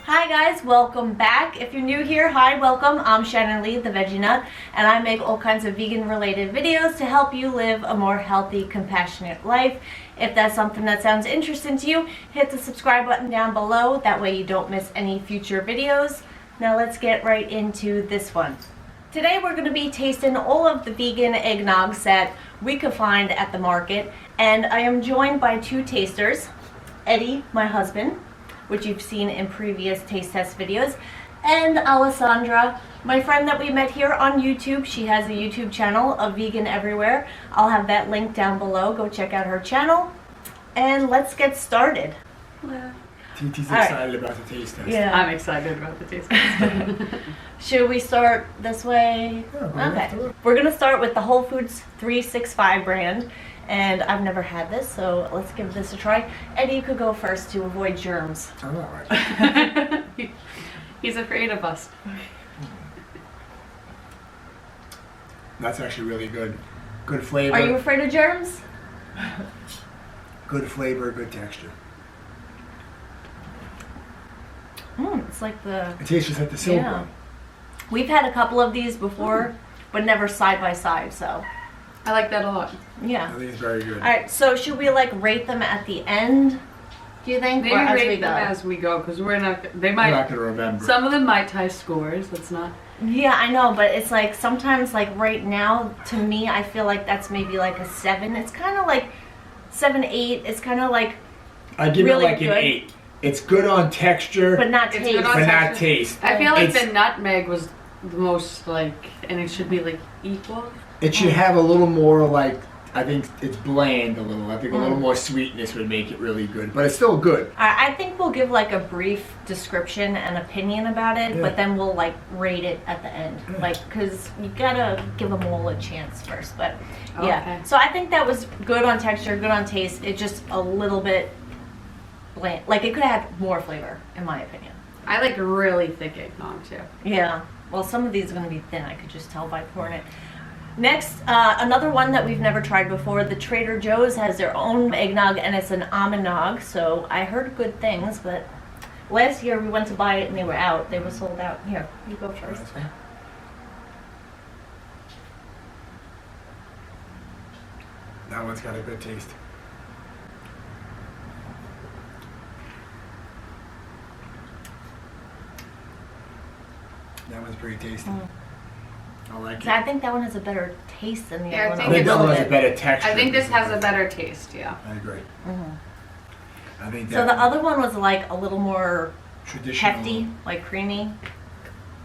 Hi guys, welcome back. If you're new here, hi, welcome. I'm Shannon Lee, the Veggienut, and I make all kinds of vegan related videos to help you live a more healthy, compassionate life. If that's something that sounds interesting to you, hit the subscribe button down below. That way you don't miss any future videos. Now let's get right into this one. Today we're going to be tasting all of the vegan eggnogs that we could find at the market, and I am joined by two tasters, Eddie, my husband, which you've seen in previous taste test videos, and Alessandra, my friend that we met here on YouTube. She has a YouTube channel of Vegan Everywhere. I'll have that link down below. Go check out her channel, and let's get started. Hello. TT's excited about the taste test. Yeah, I'm excited about the taste test. Should we start this way? Yeah, Okay. We're gonna start with the Whole Foods 365 brand. And I've never had this, so let's give this a try. Eddie, you could go first to avoid germs. I'm all right. He's afraid of us. That's actually really good. Good flavor. Are you afraid of germs? Good flavor, good texture. It's like the... It tastes just like the silk Yeah. one. We've had a couple of these before, but never side by side, so... I like that a lot. I Yeah. think it's very good. Alright, so should we like rate them at the end, do you think? Maybe or as rate we them go? as we go, because we're not. They I'm might. not going to remember. Some of them might tie scores. Let's not. Yeah, I know, but it's like sometimes like right now, to me, I feel like that's maybe like a 7. It's kind of like 7, 8. It's kind of like, I give really it like good. an 8. It's good on texture, but not It's taste. good on but not texture. taste. I feel like It's- the nutmeg was the most like, and it should be like equal. It should have a little more like, I think it's bland a little. I think a little Mm. more sweetness would make it really good. But it's still good. I think we'll give like a brief description and opinion about it, Yeah. but then we'll like rate it at the end. Yeah. Like, cause you gotta give them all a chance first, but yeah. Okay. So I think that was good on texture, good on taste. It's just a little bit bland. Like it could have had more flavor, in my opinion. I like really thick eggnog too. Yeah. Well, some of these are gonna be thin. I could just tell by pouring it. Next, another one that we've never tried before, the Trader Joe's has their own eggnog, and it's an almond nog, so I heard good things, but last year we went to buy it and they were out. They were sold out. Here, you go first. That one's got a good taste. That one's pretty tasty. Mm. I like So it. I think that one has a better taste than the Yeah, I other think I think one. that A one little has a bit. better texture. I think this has a better taste. Yeah. I agree. Mhm. I think So that the other one was like a little more traditional. hefty, like creamy.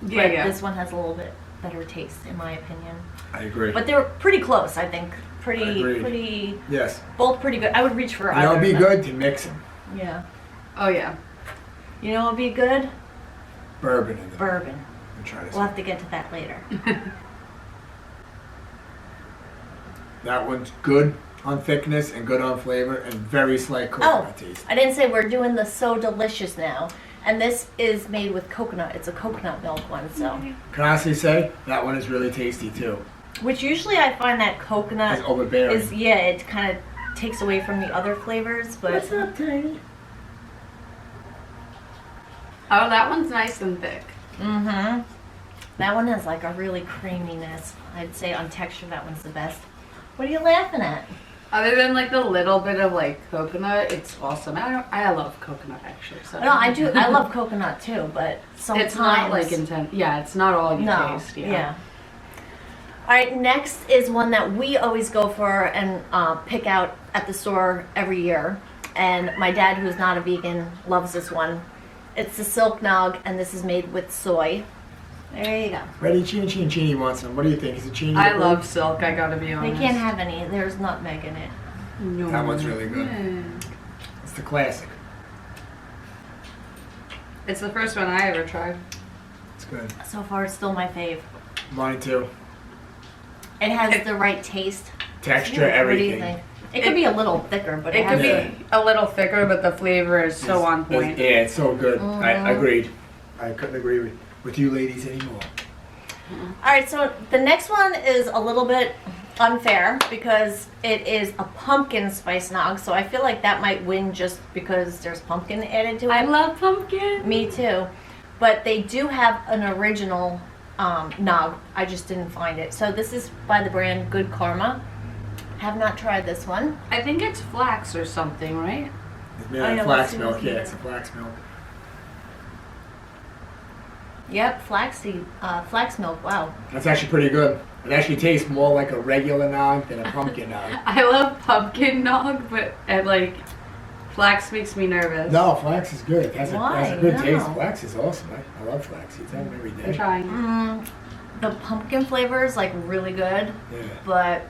Yeah. But Yeah. this one has a little bit better taste, in my opinion. I agree. But they're pretty close, I think. Agreed. Pretty, Yes. both pretty good. I would reach for And either. it'll be of them. good to mix them. Yeah. Oh yeah. You know what would be good? Bourbon in them. Bourbon. And try this. We'll have to get to that later. That one's good on thickness and good on flavor and very slight coconut taste. I didn't say we're doing the So Delicious now. And this is made with coconut. It's a coconut milk one, so. Can I honestly say that one is really tasty too. Which usually I find that coconut It's overbearing. is, yeah, it kind of takes away from the other flavors, but. What's up, Tiny? Oh, that one's nice and thick. Mm-hmm. That one has like a really creaminess. I'd say on texture that one's the best. What are you laughing at? Other than like the little bit of like coconut, it's awesome. I love coconut actually. So No, I do. I love coconut too, but sometimes It's not like intense. Yeah, it's not all you no. taste. Yeah. All right. Next is one that we always go for and pick out at the store every year. And my dad, who's not a vegan, loves this one. It's the Silk Nog, and this is made with soy. There you go. Ready, Chini wants some. What do you think? Is it Chini? I love silk. I gotta be They honest. can't have any. There's nutmeg in it. No. That one's really good. Yeah. It's the classic. It's the first one I ever tried. It's good. So far, it's still my fave. Mine too. It has the right taste. Texture, What do you everything. think? It could be a little thicker, but It could has be a little thicker, but the flavor is so on It's- point. Yeah, it's so good. I Mhm. agreed. I couldn't agree with you ladies anymore. All right, so the next one is a little bit unfair because it is a pumpkin spice nog, so I feel like that might win just because there's pumpkin added to it. I love pumpkin. Me too. But they do have an original nog. I just didn't find it. So this is by the brand Good Karma. Have not tried this one. I think it's flax or something, right? It's made I out know, of flax let's see milk. what's Yeah, in it's a flax milk. Yep, flaxseed, flax milk. Wow. That's actually pretty good. It actually tastes more like a regular nog than a pumpkin nog. I love pumpkin nog, but flax makes me nervous. No, flax is good. It has Why? a good No. taste. Flax is awesome. I love flax seeds. I have them every I'm day. trying. The pumpkin flavor is like really good, Yeah. but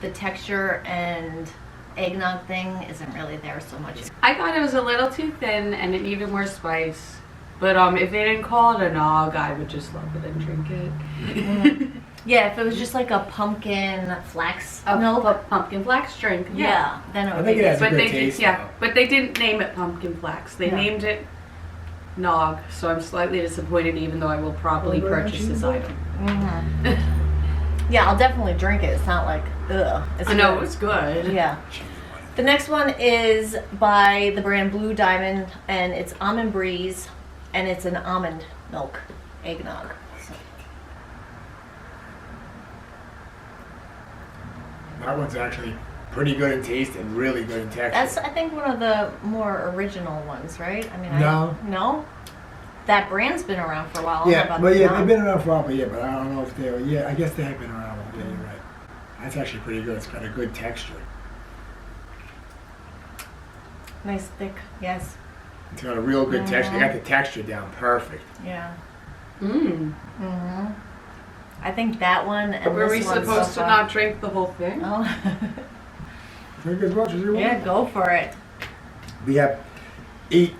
the texture and eggnog thing isn't really there so much. I thought it was a little too thin and it needed more spice. But if they didn't call it a nog, I would just love it and drink it. Yeah, if it was just like a pumpkin flax A milk, pumpkin flax drink. yeah, then it I would think be it has a But good they taste. did, yeah, though. but they didn't name it pumpkin flax. They Yeah. named it nog. So I'm slightly disappointed, even though I will probably purchase this item. Yeah, I'll definitely drink it. It's not like ugh. It's I know good. it's good. Yeah. The next one is by the brand Blue Diamond, and it's Almond Breeze, and it's an almond milk eggnog. So, That one's actually pretty good in taste and really good in texture. that's, I think, one of the more original ones, right? I mean, No. no. That brand's been around for a while. I don't know Yeah, about but the yeah, nog. they've been around for a while, but yeah, but I don't know if they're, yeah, I guess they have been around a while. Yeah, you're right. That's actually pretty good. It's got a good texture. Nice thick, yes. It's got a real good texture. They got the texture down perfect. Yeah. Mmm. I think that one and Were we this one's supposed so to far. not drink the whole thing? Oh. Drink as much as you want. Yeah, go for it. We have 8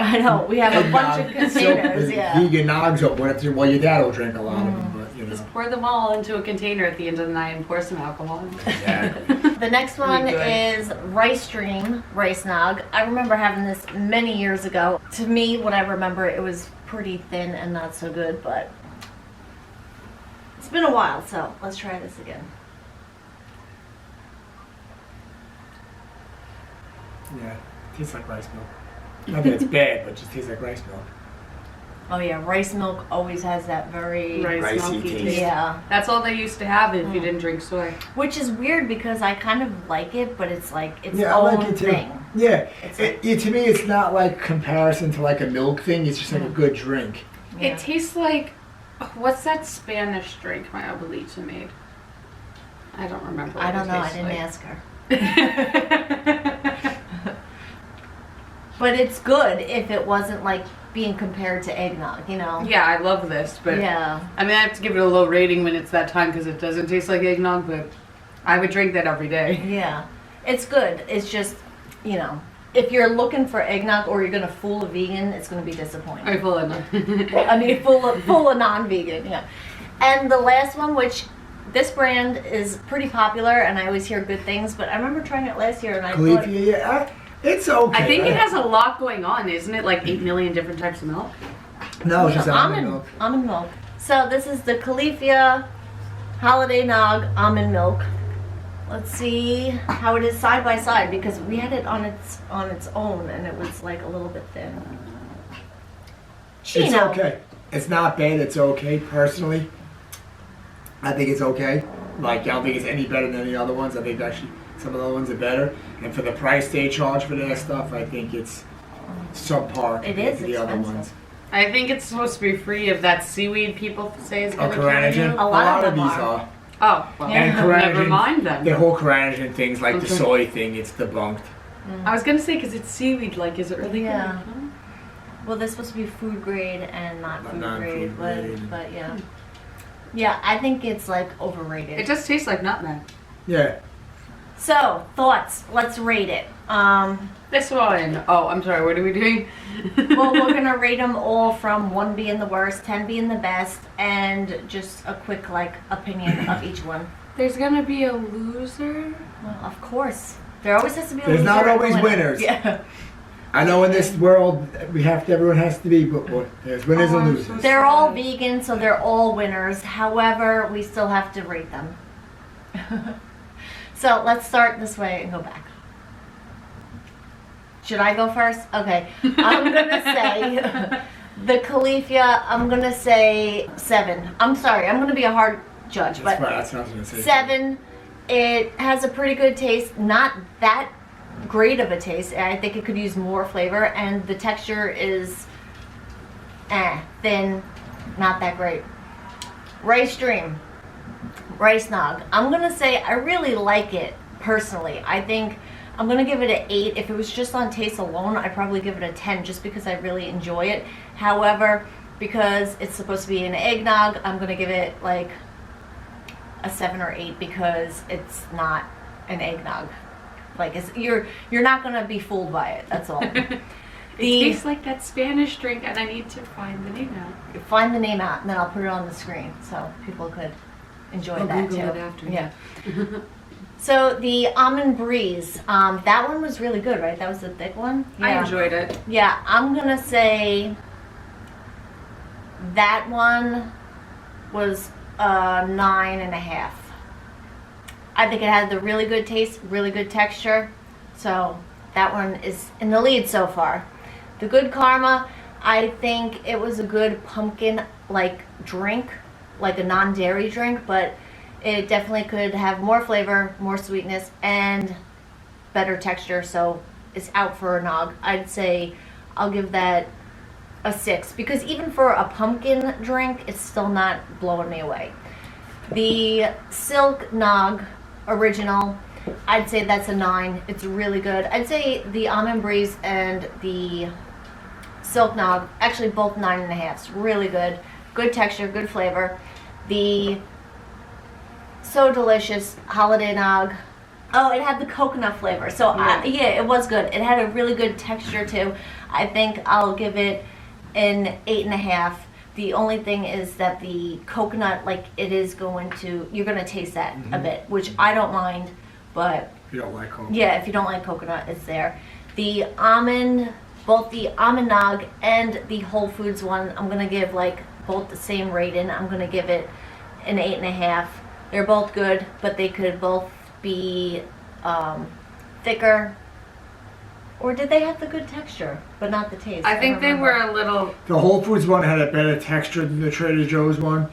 I know, we have a bunch of containers, yeah. vegan nogs up. What if you, well, your dad will drink a lot of them, but you know. Just pour them all into a container at the end of the night and pour some alcohol in. Exactly. The next one Pretty good. is Rice Dream Rice Nog. I remember having this many years ago. To me, what I remember, it was pretty thin and not so good, but it's been a while, so let's try this again. Yeah, tastes like rice milk. Not that it's bad, but it just tastes like rice milk. Oh yeah, rice milk always has that very Rice Ricey milky taste. taste. yeah, That's all they used to have if you didn't drink soy. which is weird because I kind of like it, but it's like its Yeah, I own like it too. thing. Yeah, It's to me, it's not like comparison to like a milk thing. It's just like a good drink. Yeah. It tastes like, what's that Spanish drink my abuelita made? I don't remember. I what don't it know. I tastes didn't like. ask her. But it's good if it wasn't like being compared to eggnog, you know? Yeah, I love this, but Yeah. I mean, I have to give it a low rating when it's that time because it doesn't taste like eggnog, but I would drink that every day. Yeah. It's good. It's just, you know, if you're looking for eggnog or you're going to fool a vegan, it's going to be disappointing. I full enough. I mean, full of non-vegan, yeah. And the last one, which this brand is pretty popular and I always hear good things, but I remember trying it last year and I thought, Califia, yeah, it's okay. I think it has a lot going on, isn't it? Like 8 million different types of milk. No, it's just almond milk. Almond milk. So this is the Califia Holiday Nog almond milk. Let's see how it is side by side because we had it on its own and it was like a little bit thin. It's Chino. okay. It's not bad. It's okay. Personally, I think it's okay. Like, I don't think it's any better than the other ones. I think actually some of the other ones are better. And for the price they charge for their stuff, I think it's subpar It compared is to the other expensive. ones. I think it's supposed to be free of that seaweed people say is Oh, going to kill caranogen. you. A lot of them these are. are. Oh, well, Yeah. And never caranogen, mind then. the whole caranogen things, like the Okay. soy thing, it's debunked. I was going to say because it's seaweed, like, is it really Yeah. good? Well, this supposed to be food grade and not food Non-food grade. but yeah. Yeah, I think it's like overrated. It just tastes like nutmeg. Yeah. So, thoughts. Let's rate it. This one. Oh, I'm sorry. What are we doing? Well, we're going to rate them all from 1 being the worst, 10 being the best, and just a quick, like, opinion of each one. There's going to be a loser. Well, of course. There always has to be a There's loser not and a always winner. winners. Yeah. I know in this world everyone has to be, but there's winners Oh, and I'm losers. so They're all vegan, so they're all winners. However, we still have to rate them. So let's start this way and go back. Should I go first? Okay. I'm gonna say the Califia, I'm gonna say 7. I'm sorry, I'm gonna be a hard judge, That's but right, that's what I was gonna say. 7. It has a pretty good taste, not that great of a taste. I think it could use more flavor, and the texture is thin, not that great. Rice Dream, Rice Nog. I'm gonna say I really like it personally. I think I'm gonna give it an 8. If it was just on taste alone, I'd probably give it a 10 just because I really enjoy it. However, because it's supposed to be an eggnog, I'm gonna give it like a 7 or 8 because it's not an eggnog. Like you're not gonna be fooled by it. That's all. It tastes like that Spanish drink, and I need to find the name now. Find the name out, and then I'll put it on the screen so people could enjoy that Google too. it after. Yeah. So the almond breeze, that one was really good, right? That was the thick one. I enjoyed it. Yeah, I'm gonna say that one was 9.5. I think it had the really good taste, really good texture. So that one is in the lead so far. The Good Karma, I think it was a good pumpkin like drink, like a non-dairy drink, but it definitely could have more flavor, more sweetness, and better texture. So it's out for a nog. I'd say I'll give that a 6 because even for a pumpkin drink, it's still not blowing me away. The Silk Nog Original, I'd say that's a 9. It's really good. I'd say the Almond Breeze and the Silk Nog, actually both 9.5s. Really good. Good texture, good flavor. The So Delicious Holiday Nog. Oh, it had the coconut flavor. So yeah, it was good. It had a really good texture too. I think I'll give it an 8.5. The only thing is that the coconut, like it is going to, you're going to taste that a bit, which I don't mind, but If you don't like coconut. yeah, if you don't like coconut, it's there. The almond, both the almond nog and the Whole Foods one, I'm going to give like both the same rating. I'm going to give it an 8.5. They're both good, but they could both be thicker. Or did they have the good texture, but not the taste? I think they don't were remember. a little. The Whole Foods one had a better texture than the Trader Joe's one,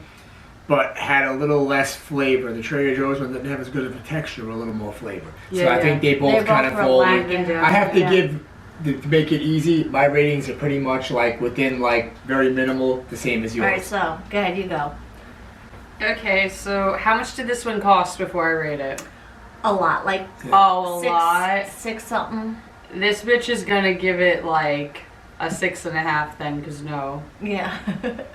but had a little less flavor. The Trader Joe's one didn't have as good of a texture, but a little more flavor. So Yeah, I think they They both kind of were fall. lacking. Yeah. I have to Yeah. give, to make it easy, my ratings are pretty much like within like very minimal, the same as yours. All right, so go ahead, you go. Okay, so how much did this one cost before I rate it? A lot, like Oh, a lot. 6 something. This bitch is gonna give it like a 6.5 then, cause no. Yeah.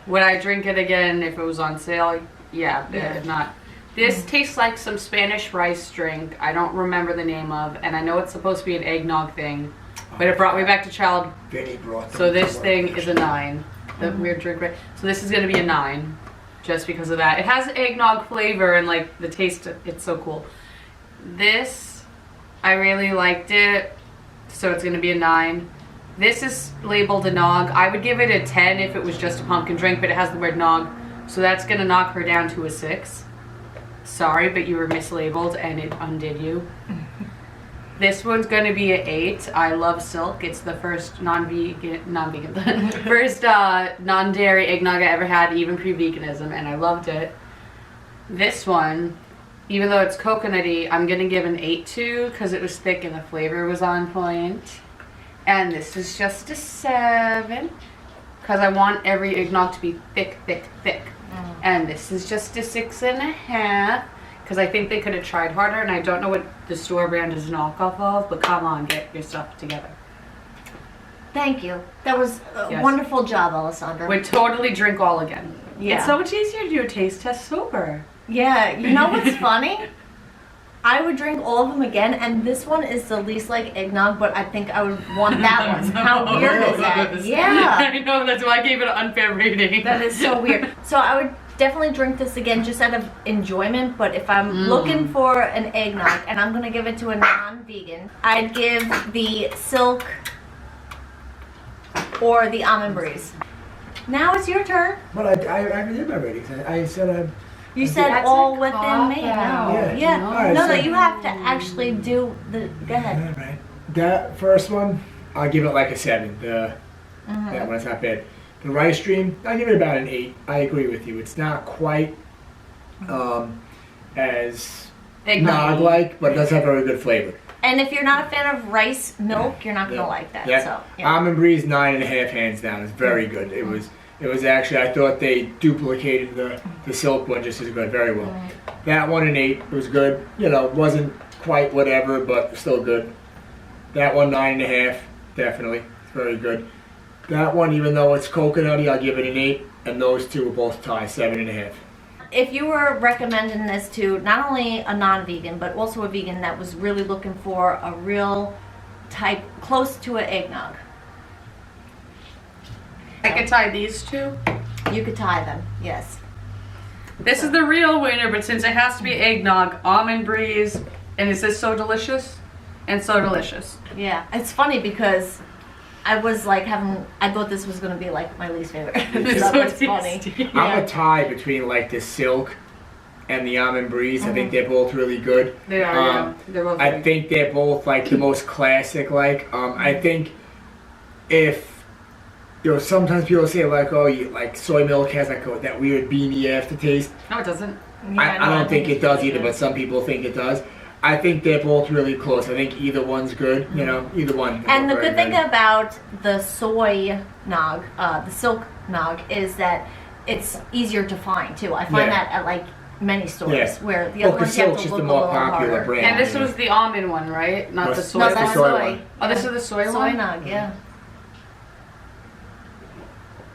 Would I drink it again if it was on sale? Yeah, but Yeah. if not. This tastes like some Spanish rice drink I don't remember the name of, and I know it's supposed to be an eggnog thing, but it brought me back to child. Vinny brought them So this to thing work. is a 9. The weird drink, right? So this is gonna be a 9, just because of that. It has eggnog flavor and like the taste. It's so cool. This, I really liked it, so it's gonna be a 9. This is labeled a nog. I would give it a 10 if it was just a pumpkin drink, but it has the word nog, so that's gonna knock her down to a 6. Sorry, but you were mislabeled and it undid you. This one's gonna be an 8. I love Silk. It's the first non-vegan, first non-dairy eggnog I ever had, even pre-veganism, and I loved it. This one, even though it's coconutty, I'm gonna give an 8 to, because it was thick and the flavor was on point. And this is just a 7, because I want every eggnog to be thick, thick, thick. And this is just a 6.5, because I think they could have tried harder, and I don't know what the store brand is a knockoff of, but come on, get your stuff together. Thank you. That was a Yes. wonderful job, Alessandra. Would totally drink all again. Yeah. It's so much easier to do a taste test sober. Yeah, you know what's funny? I would drink all of them again, and this one is the least like eggnog, but I think I would want that one. How weird is that? Yeah. I know, that's why I gave it an unfair rating. That is so weird. So I would definitely drink this again just out of enjoyment, but if I'm looking for an eggnog and I'm going to give it to a non-vegan, I'd give the Silk or the Almond Breeze. Now it's your turn. But I did my ratings. I said You said That's all a within me. cop-out. No. Yeah. Yeah. Alright, No, so- that you have to actually do the. Go ahead. All right. That first one, I'll give it like a 7. That one's not bad. The rice stream, I give it about an 8. I agree with you. It's not quite as nog-like, but it does have very good flavor. And if you're not a fan of rice milk, you're not gonna Yeah. like that. Yeah. So. Yeah. Almond Breeze 9.5 hands down. It's very good. It was actually, I thought they duplicated the silk one just as good, very well. That one an 8. It was good. You know, wasn't quite whatever, but still good. That one 9.5, definitely. It's very good. That one, even though it's coconutty, I'll give it an 8. And those two are both tie, 7.5. If you were recommending this to not only a non-vegan but also a vegan that was really looking for a real type close to an eggnog, I could tie these two. you could tie them. Yes. This is the real winner, but since it has to be eggnog, almond breeze, and it says so delicious, and so delicious. Yeah. It's funny because I was like I thought this was gonna be like my least favorite. It's So so it's funny. tasty. I'm Yeah. a tie between like the silk and the almond breeze. I think they're both really good. They are, yeah. They're both I good. think they're both like the most classic. I think if sometimes people say like, oh, like soy milk has like that weird beanie aftertaste. No, it doesn't. I don't think it does either, but some people think it does. I think they're both really close. I think either one's good. You know, either one. And the Very good thing about the soy nog, the silk nog, is that it's easier to find too. I find Yeah. that at like many stores Yeah. where the Well, other 'cause ones you have silk's to just look a a more little popular harder. brand. And this was the almond one, right? Not No, the soy No, that's the that's soy soy. one. Oh, this is the soy Soy one? nog, yeah.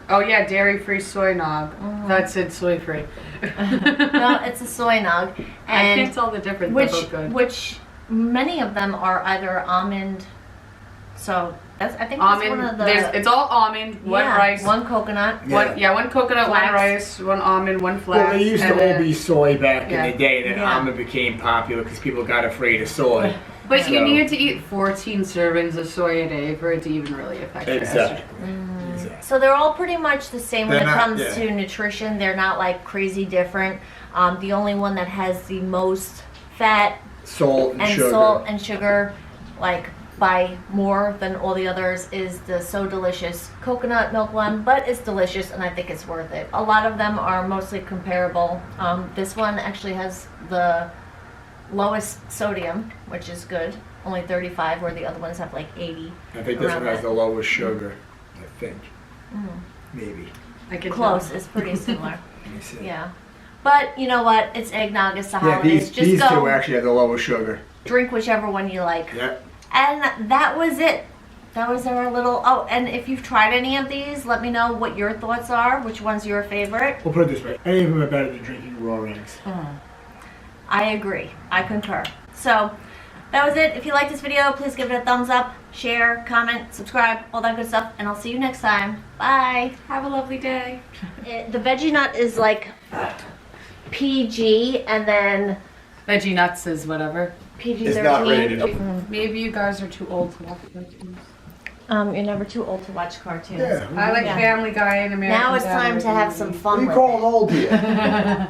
Oh, yeah, dairy-free soy nog. That said soy-free. No, it's a soy nog, I and can't tell the difference. which They're both good. which many of them are either almond. So I think that's one of Almond. the. It's all almond, one yeah, rice. one coconut. One coconut, Flax. one rice, one almond, one flax. Well, they used to and all then- be soy back Yeah. in the day, and then Yeah. almond became popular because people got afraid of soy. But you So- need to eat 14 servings of soy a day for it to even really affect your Exactly. estrogen. Exactly. So they're all pretty much the same when They're it not- comes yeah. to nutrition. They're not like crazy different. The only one that has the most fat Salt and, and sugar. salt and sugar, like by more than all the others, is the So Delicious coconut milk one, but it's delicious and I think it's worth it. A lot of them are mostly comparable. This one actually has the lowest sodium, which is good, only 35, where the other ones have like 80. I think this around one has that. the lowest sugar. I think. Maybe. I can Close, tell. it's pretty similar. Let me see. Yeah. But you know what? It's eggnog, it's the Yeah, holidays. Just these go two actually have the lowest sugar. drink whichever one you like. Yeah. And that was it. That was our little. Oh, and if you've tried any of these, let me know what your thoughts are. Which one's your favorite? We'll put it this way: any of them are better than drinking raw eggs. I agree. I concur. So that was it. If you liked this video, please give it a thumbs up, share, comment, subscribe, all that good stuff. And I'll see you next time. Bye. Have a lovely day. The veggie nut is like PG, and then Veggie nuts is whatever. PG-13. It's not rated. Maybe you guys are too old to watch cartoons. You're never too old to watch cartoons. Yeah. I like Yeah. Family Guy and American Now it's Dad. time to have some fun We with call it. it old here.